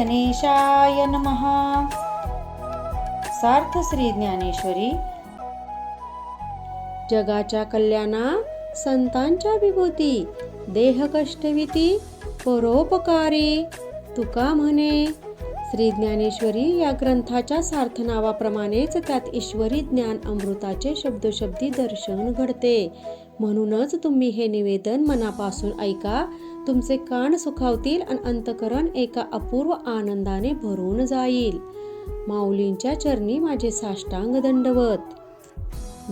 गणेशाय नमः. सार्थ श्री ज्ञानेश्वरी. जगाच्या कल्याणा संतांच्या विभूती, देह कष्टविती परोपकारी. तुका म्हणे. श्री ज्ञानेश्वरी या ग्रंथाच्या सार्थ नावाप्रमाणेच त्यात ईश्वरी ज्ञान अमृताचे शब्दोशब्दी दर्शन घडते. म्हणूनच तुम्ही हे निवेदन मनापासून ऐका. तुमचे कान सुखावतील आणि अंतकरण एका अपूर्व आनंदाने भरून जाईल. माऊलींच्या चरणी माझे साष्टांग दंडवत.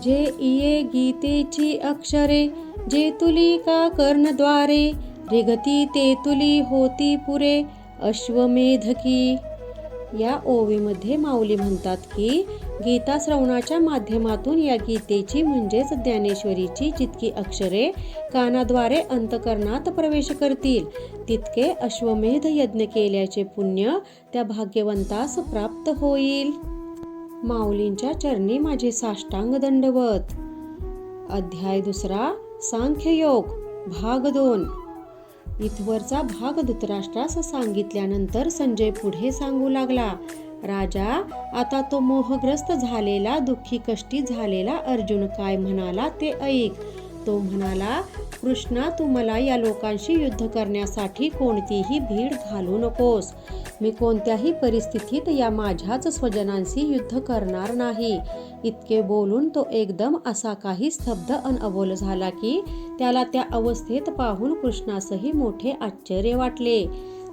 जे इये गीतेची अक्षरे, जे तुली का कर्णद्वारे, रिगती ते तुली होती पुरे अश्वमेधकी. या ओवीमध्ये माऊली म्हणतात की गीता श्रवणाच्या माध्यमातून या गीतेची म्हणजेच ज्ञानेश्वरीची जितकी अक्षरे कानाद्वारे अंतकरणात प्रवेश करतील तितके अश्वमेध यज्ञ केल्याचे पुण्य त्या भाग्यवंतास प्राप्त होईल. माऊलींच्या चरणी माझे साष्टांग दंडवत. अध्याय 2 सांख्ययोग भाग 2. इथवरचा भाग धृतराष्ट्रास सांगितल्यानंतर संजय पुढे सांगू लागला. राजा, आता तो मोहग्रस्त झालेला दुःखी कष्टी झालेला अर्जुन काय म्हणाला ते ऐक. तो म्हणाला, कृष्णा, तू मला या लोकांशी युद्ध करण्यासाठी कोणतीही भीड घालू नकोस. मी कोणत्याही परिस्थितीत या माझ्याच स्वजनांशी युद्ध करणार नाही. इतके बोलून तो एकदम असा काही स्तब्ध अन अबोल झाला की त्याला त्या अवस्थेत पाहून कृष्णासही मोठे आश्चर्य वाटले.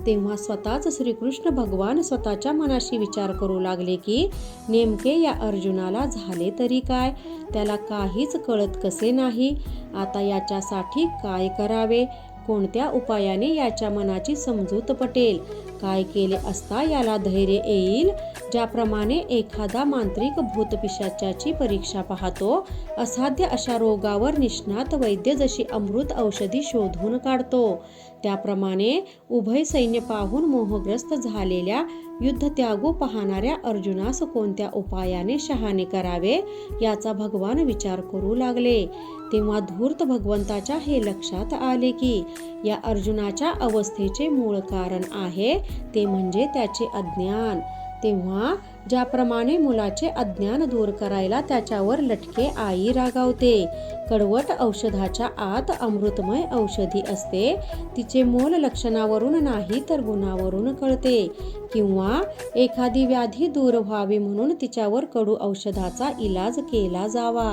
तेव्हा स्वतःच श्रीकृष्ण भगवान स्वतःच्या मनाशी विचार करू लागले की नेमके या अर्जुनाला झाले तरी काय. त्याला काहीच कळत कसे नाही. आता याच्यासाठी काय करावे, कोणत्या उपायाने याच्या मनाची समजूत पटेल, काय केले असता याला धैर्य येईल. ज्याप्रमाणे एखादा मांत्रिक भूतपिशाचाची परीक्षा पाहतो, असाध्य अशा रोगावर निष्णात वैद्य जशी अमृत औषधी शोधून काढतो, त्याप्रमाणे उभय सैन्य पाहून मोहग्रस्त झालेल्या युद्ध त्यागू पाहणाऱ्या अर्जुनास कोणत्या उपायाने शहाणे करावे याचा भगवान विचार करू लागले. तेव्हा धूर्त भगवंताच्या हे लक्षात आले की या अर्जुनाच्या अवस्थेचे मूळ कारण आहे ते म्हणजे त्याचे अज्ञान. तेव्हा ज्याप्रमाणे मुलाचे अज्ञान दूर करायला त्याच्यावर लटके आई रागावते, कडवट औषधाच्या आत अमृतमय औषधी असते, तिचे मोल लक्षणावरून नाही तर गुणावरून कळते. किंवा एखादी व्याधी दूर व्हावी म्हणून तिच्यावर कडू औषधाचा इलाज केला जावा,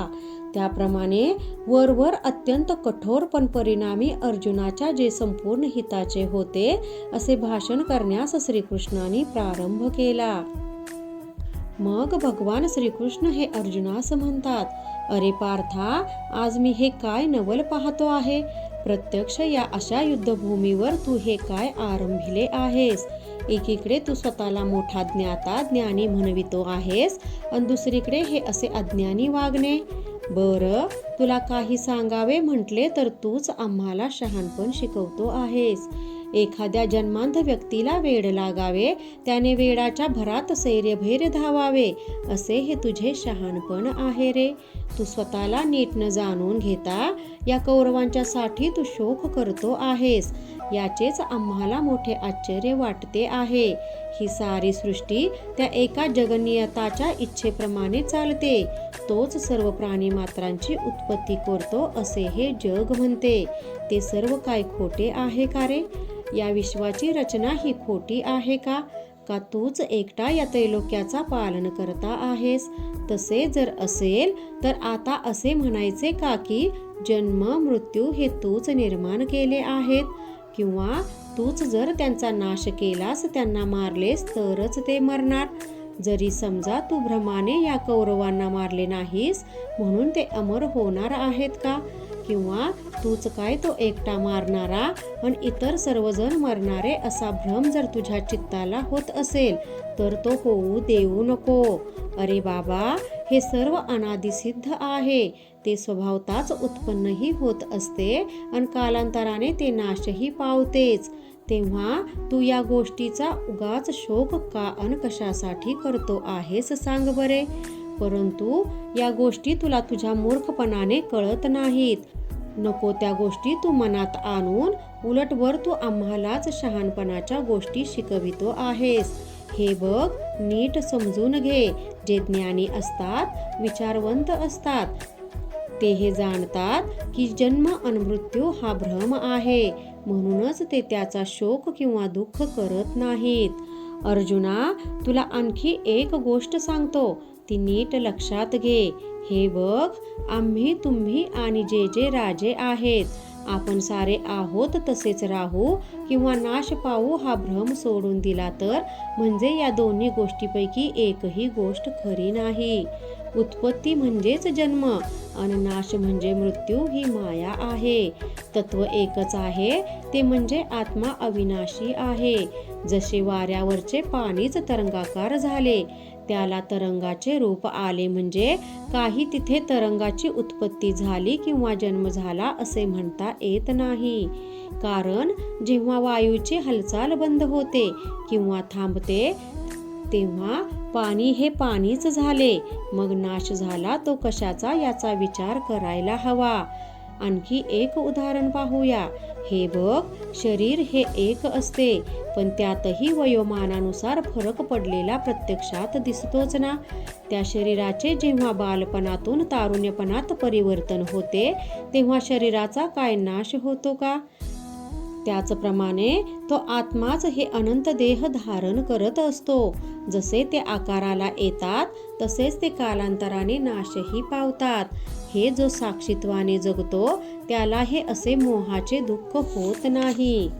त्याप्रमाणे वरवर अत्यंत कठोर पण परिणामी अर्जुनाच्या जे संपूर्ण हिताचे होते असे भाषण करण्यास श्रीकृष्णाने प्रारंभ केला. मग भगवान श्रीकृष्ण हे अर्जुनास म्हणतात, अरे पार्था, आज मी हे काय नवल पाहतो आहे. प्रत्यक्ष या अशा युद्धभूमीवर तू हे काय आरंभिले आहेस. एकीकडे तू स्वतःला मोठा ज्ञाता ज्ञानी म्हणवितो आहेस आणि दुसरीकडे हे असे अज्ञानी वागणे. बरं, तुला काही सांगावे म्हटले तर तूच आम्हाला शहाणपण शिकवतो आहेस. एखाद्या जन्मांध व्यक्तीला वेड लागावे, त्याने वेडाच्या भरात सैर्यभैर्य धावावे, असे हे तुझे शहाणपण आहे रे. तू स्वतःला नीट न जाणून घेता या कौरवांच्या साठी तू शोक करतो आहेस. याचेच आम्हाला मोठे आश्चर्य वाटते आहे. ही सारी सृष्टी त्या एका जगनियताच्या इच्छेप्रमाणे चालते. तोच सर्व प्राणी मात्रांची उत्पत्ती करतो असे हे जग म्हणते. ते सर्व काय खोटे आहे का रे. या विश्वाची रचना ही खोटी आहे का तूच एकटा या त्रैलोक्याचा पालन करता आहेस. तसे जर असेल तर आता असे म्हणायचे का की जन्म मृत्यू हे तूच निर्माण केले आहेत. किंवा तूच जर त्यांचा नाश केलास, त्यांना मारलेस तरच ते मरणार. जरी समजा तू भ्रमाने या कौरवांना मारले नाहीस म्हणून ते अमर होणार आहेत का. किंवा तूच काय तो एकटा मारणारा आणि इतर सर्वजण मरणारे असा भ्रम जर तुझ्या चित्ताला होत असेल तर तो होऊ देऊ नको. अरे बाबा, हे सर्व अनादिसिद्ध आहे. ते स्वभावताच उत्पन्नही होत असते आणि कालांतराने ते नाशही पावतेच. तेव्हा तू या गोष्टीचा उगाच शोक का अन कशासाठी करतो आहेस सांग बरे. परंतु या गोष्टी तुला तुझ्या मूर्खपणाने कळत नाहीत. नको त्या गोष्टी तू मनात आणून उलटवर तू आम्हालाच शहाणपणाच्या गोष्टी शिकवितो आहेस. हे बघ, नीट समजून घे. जे ज्ञानी असतात, विचारवंत असतात, ते हे जाणतात की जन्म आणि मृत्यू हा भ्रम आहे. म्हणूनच ते त्याचा शोक किंवा दुःख करत नाहीत. अर्जुना, तुला आणखी एक गोष्ट सांगतो, ती नीट लक्षात घे. हे बघ, आम्ही, तुम्ही आणि जे जे राजे आहेत, आपण सारे आहोत तसेच राहू किंवा नाश पावू हा भ्रम सोडून दिला तर म्हणजे या दोन्ही गोष्टीपैकी एकही गोष्ट खरी नाही. उत्पत्ती म्हणजेच जन्म आणि नाश म्हणजे मृत्यू ही माया आहे. तत्व एकच आहे, ते म्हणजे आत्मा अविनाशी आहे. जसे वाऱ्यावरचे पाणीच तरंगाकार झाले, त्याला तरंगाचे रूप आले म्हणजे काही तिथे तरंगाची उत्पत्ती झाली किंवा जन्म झाला असे म्हणता येत नाही. कारण जेव्हा वायूची हालचाल बंद होते किंवा थांबते तेव्हा पाणी हे पाणीच झाले. मग नाश झाला तो कशाचा याचा विचार करायला हवा. आणखी एक उदाहरण पाहूया. हे बघ, शरीर हे एक असते, पण त्यातही वयोमानानुसार फरक पडलेला प्रत्यक्षात दिसतोच ना. त्या शरीराचे जेव्हा बालपणातून तारुण्यपणात परिवर्तन होते तेव्हा शरीराचा काय नाश होतो का? त्याचप्रमाणे तो आत्माच हे अनंत देह धारण करत असतो. जसे ते आकाराला येतात तसेच ते कालांतराने नाशही पावतात. हे जो साक्षीत्वाने जगतो त्याला हे असे मोहाचे दुःख होत नाही.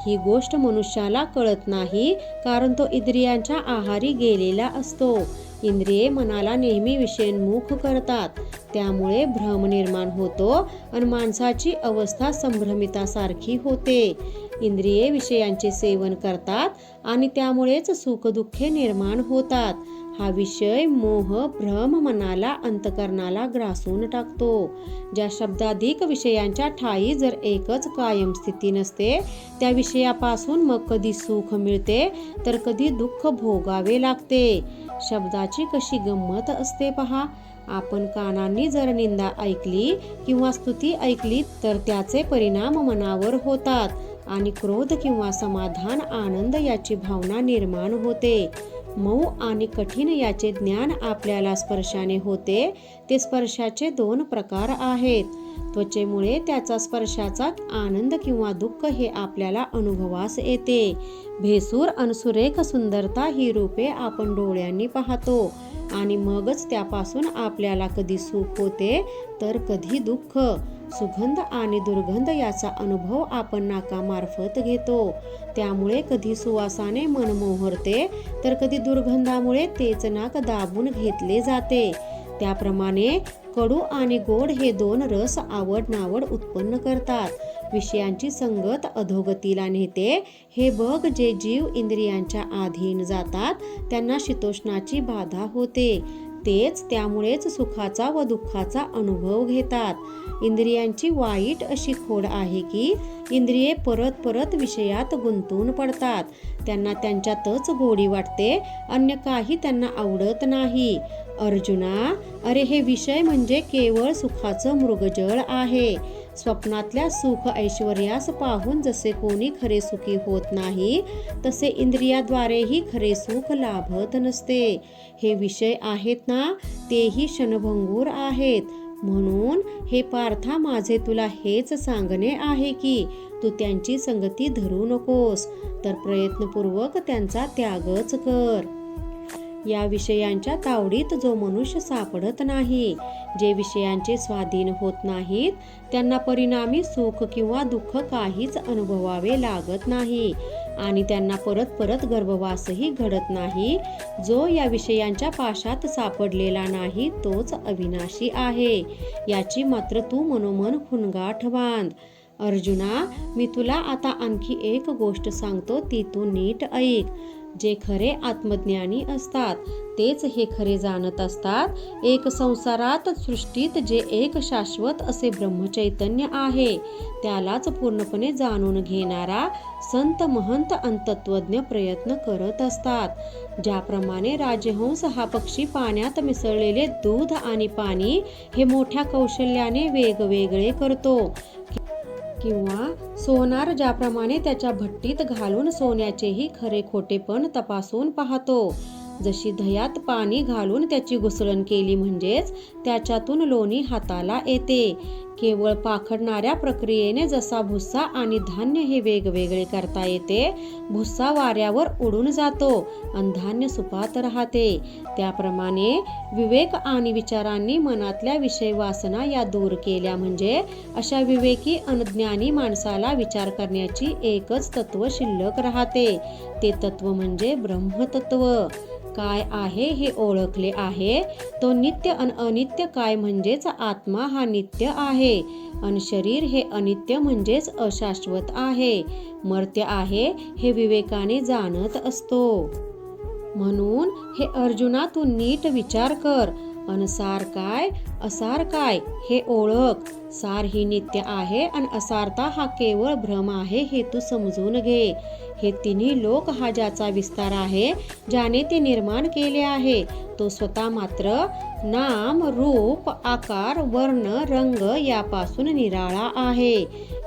ही गोष्ट मनुष्याला कळत नाही, कारण तो इंद्रियांच्या आहारी गेलेला असतो. इंद्रिये मनाला नेहमी विषयोन्मुख करतात, त्यामुळे भ्रम निर्माण होतो आणि माणसाची अवस्था संभ्रमितासारखी होते. इंद्रिये विषयांचे सेवन करतात आणि त्यामुळेच सुखदुःखे निर्माण होतात. हा विषय मोह भ्रम मनाला अंतकरणाला ग्रासून टाकतो. ज्या शब्दाधिक विषयांच्या ठायी जर एकच कायम स्थिती नसते, त्या विषयापासून मग कधी सुख मिळते तर कधी दुःख भोगावे लागते. शब्दाची कशी गंमत असते पहा. आपण कानांनी जर निंदा ऐकली किंवा स्तुती ऐकली तर त्याचे परिणाम मनावर होतात आणि क्रोध किंवा समाधान, आनंद याची भावना निर्माण होते. मऊ आणि कठीण याचे ज्ञान आपल्याला स्पर्शाने होते. ते स्पर्शाचे दोन प्रकार आहेत. त्वचेमुळे त्याचा स्पर्शाचा आनंद किंवा दुःख हे आपल्याला अनुभवास येते. भेसूर आणि सुरेख सुंदरता ही रूपे आपण डोळ्यांनी पाहतो आणि मगच त्यापासून आपल्याला कधी सुख होते तर कधी दुःख. सुगंध आणि दुर्गंध याचा अनुभव आपण नाकामार्फत घेतो. त्यामुळे कधी सुवासाने मन मोहरते तर कधी दुर्गंधामुळे तेच नाक दाबून घेतले जाते. त्याप्रमाणे कडू आणि गोड हे दोन रस आवड नावड उत्पन्न करतात. विषयांची संगत अधोगतीला नेते. हे बघ, जे जीव इंद्रियांच्या अधीन जातात त्यांना शीतोष्णाची बाधा होते. तेच त्यामुळेच सुखाचा व दुःखाचा अनुभव घेतात. इंद्रियांची वाईट अशी खोड आहे की इंद्रिये परत परत विषयात गुंतून पडतात. त्यांना त्यांच्यातच गोडी वाटते, अन्य काही त्यांना आवडत नाही. अर्जुना, अरे हे विषय म्हणजे केवळ सुखाचं मृगजळ आहे. स्वप्नातल्या सुख ऐश्वर्यास पाहून जसे कोणी खरे सुखी होत नाही, तसे इंद्रियाद्वारेही खरे सुख लाभत नसते. हे विषय आहेत ना, तेही क्षणभंगूर आहेत. म्हणून हे पार्था, माझे तुला हेच सांगणे आहे की तू त्यांची संगती धरू नकोस, तर प्रयत्नपूर्वक त्यांचा त्यागच कर. या विषयांच्या तावडीत जो मनुष्य सापडत नाही, जे विषयांचे स्वाधीन होत नाहीत, त्यांना परिणामी सुख किंवा दुःख काहीच अनुभवावे लागत नाही आणि त्यांना परत परत गर्भवासही घडत नाही. जो या विषयांच्या पाशात सापडलेला नाही तोच अविनाशी आहे. याची मात्र तू मनोमन खुणगाठ बांध. अर्जुना, मी तुला आता आणखी एक गोष्ट सांगतो, ती तू नीट ऐक. जे खरे आत्मज्ञानी असतात तेच हे खरे जाणत असतात. एक संसारात सृष्टीत जे एक शाश्वत असे ब्रह्मचैतन्य आहे त्यालाच पूर्णपणे जाणून घेणारा संत महंत अंतत्वज्ञ प्रयत्न करत असतात. ज्याप्रमाणे राजहंस हा पक्षी पाण्यात मिसळलेले दूध आणि पाणी हे मोठ्या कौशल्याने वेगवेगळे करतो, किंवा सोनार ज्याप्रमाणे त्याच्या भट्टीत घालून सोन्याचेही खरे खोटेपण तपासून पाहतो, जशी दह्यात पाणी घालून त्याची घुसळण केली म्हणजेच त्याच्यातून लोणी हाताला येते. केवळ पाखडणाऱ्या प्रक्रियेने जसा भुस्सा आणि धान्य हे वेगवेगळे करता येते, भुस्सा वाऱ्यावर उडून जातो आणि धान्य सुपात राहते, त्याप्रमाणे विवेक आणि विचारांनी मनातल्या विषय वासना या दूर केल्या म्हणजे अशा विवेकी अनज्ञानी माणसाला विचार करण्याची एकच तत्व शिल्लक राहते. ते तत्व म्हणजे ब्रह्मतत्व. काय आहे हे ओळखले आहे. तो नित्य आणि अनित्य काय म्हणजेच आत्मा हा नित्य आहे आणि शरीर हे अनित्य म्हणजेच अशाश्वत आहे, मर्त्य आहे हे विवेकाने जाणत असतो. म्हणून हे अर्जुना तू नीट विचार कर. अनसार काय असार काय हे ओळख. सार ही नित्य आहे आणि असारता हा केवळ भ्रम आहे हे तू समजून घे. हे तिन्ही लोक हा ज्याचा विस्तार आहे, ज्याने ते निर्माण केले आहे, तो स्वतः मात्र नाम रूप आकार वर्ण रंग यापासून निराळा आहे.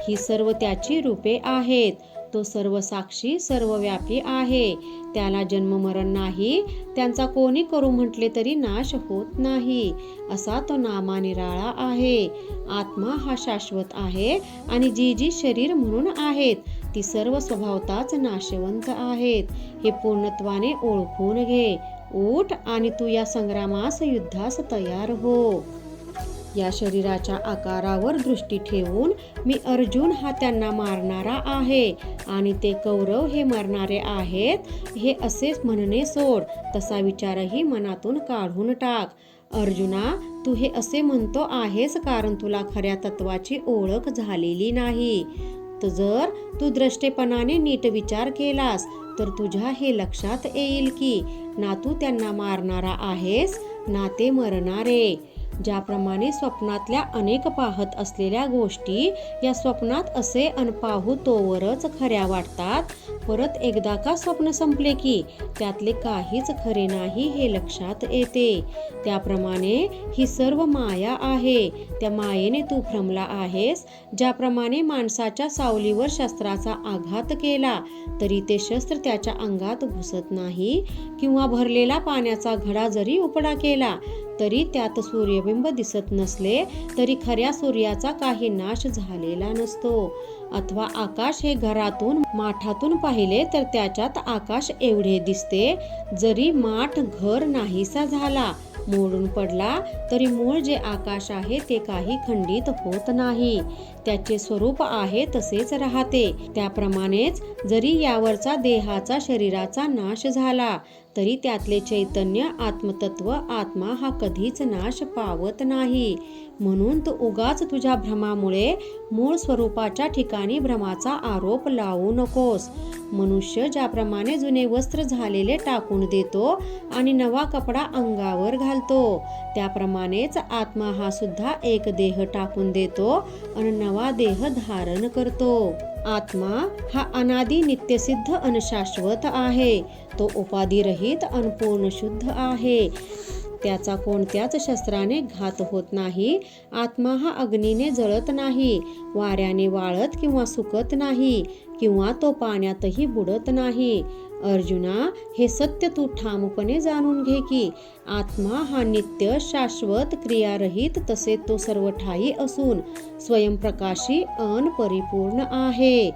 ही सर्व त्याची रूपे आहेत. तो सर्व साक्षी सर्वव्यापी आहे. त्याला जन्म मरण नाही, त्यांचा कोणी करू म्हटले तरी नाश होत नाही, असा तो नामानिराळा आहे. आत्मा हा शाश्वत आहे आणि जी जी शरीर म्हणून आहेत ती सर्व स्वभावताच नाशवंत आहेत. हे पूर्णत्वाने ओळखून घे. उठ आणि तू या संग्रामास युद्धास तयार हो. या शरीराच्या आकारावर दृष्टी ठेवून मी अर्जुन हा त्यांना मारणारा आहे आणि ते कौरव हे मरणारे आहेत, हे असेच म्हणणे सोड. तसा विचारही मनातून काढून टाक. अर्जुना, तू हे असे म्हणतो आहेस कारण तुला खऱ्या तत्वाची ओळख झालेली नाही. तर जर तू द्रष्टेपणाने नीट विचार केलास तर तुझ्या हे लक्षात येईल की ना तू त्यांना मारणारा आहेस ना ते मरणारे. ज्याप्रमाणे स्वप्नातल्या अनेक पाहत असलेल्या गोष्टी या स्वप्नात असे पाहू तोवरच खऱ्या वाटतात, परत एकदा का स्वप्न संपले की त्यातले काहीच खरे नाही हे लक्षात येते. त्याप्रमाणे ही सर्व माया आहे. त्या मायेने तू भ्रमला आहेस. ज्याप्रमाणे माणसाच्या सावलीवर शस्त्राचा आघात केला तरी ते शस्त्र त्याच्या अंगात घुसत नाही, किंवा भरलेला पाण्याचा घडा जरी उपडा केला तरी त्यात सूर्यबिंब दिसत नसले तरी खऱ्या सूर्याचा काही नाश झालेला नसतो. अथवा आकाश हे घरातून माठातून पाहिले तर त्याच्यात आकाश एवढे दिसते. जरी माठ घर नाहीसा झाला मोडून पडला तरी मूळ जे आकाश आहे ते काही खंडित होत नाही, त्याचे स्वरूप आहे तसेच राहते. त्याप्रमाणेच जरी यावरचा देहाचा शरीराचा नाश झाला तरी त्यातले चैतन्य आत्मतत्व आत्मा हा कधीच नाश पावत नाही. म्हणून तू उगाच तुझ्या भ्रमामुळे मूळ स्वरूपाच्या ठिकाणी भ्रमाचा आरोप लावू नकोस. मनुष्य ज्याप्रमाणे जुने वस्त्र झालेले टाकून देतो आणि नवा कपडा अंगावर घालतो, त्याप्रमाणेच आत्मा हा सुद्धा एक देह टाकून देतो आणि नवा देह धारण करतो. आत्मा हा अनादी नित्यसिद्ध आणि शाश्वत आहे. तो उपाधिरहित आणि पूर्ण शुद्ध आहे. त्याचा कोणत्याच शस्त्राने घात होत नाही. आत्मा हा अग्नीने जळत नाही, वाऱ्याने वाळत किंवा सुकत नाही, किंवा तो पाण्यातही बुडत नाही. अर्जुना, हे सत्य तू ठामपणे जाणून घे की आत्मा हा नित्य शाश्वत क्रियारहित तसे तो सर्व ठायी असून स्वयंप्रकाशी अन परिपूर्ण आहे.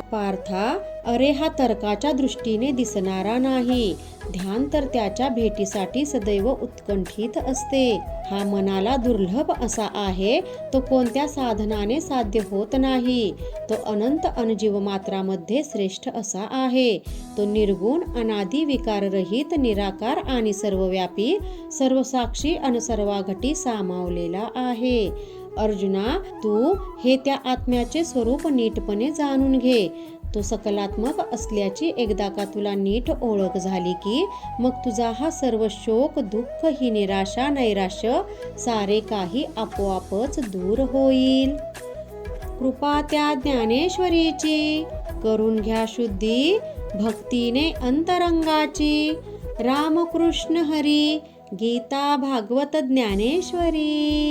पार्था, अरे हा तर्काच्या दृष्टीने दिसणारा नाही. ध्यान तर त्याच्या भेटीसाठी सदैव उत्कंठित असते. हा मनाला दुर्लभ असा आहे. तो कोणत्या साधनाने साध्य होत नाही. तो अनंत अनजीव मात्रामध्ये श्रेष्ठ असा आहे. तो निर्गुण अनादि विकाररहित निराकार आणि सर्वव्यापी सर्वसाक्षी आणि सर्वाघटी सामावलेला आहे. अर्जुना, तू हे त्या आत्म्याचे स्वरूप नीटपणे जाणून घे. तो सकलात्मक असल्याची एकदा का तुला नीट ओळख झाली की मग तुझा हा सर्व शोक, दुःख, ही निराशा, नैराश्य सारे काही आपोआपच दूर होईल. कृपा त्या ज्ञानेश्वरीची, करून घ्या शुद्धी भक्तीने अंतरंगाची. रामकृष्ण हरी, गीता भागवत ज्ञानेश्वरी.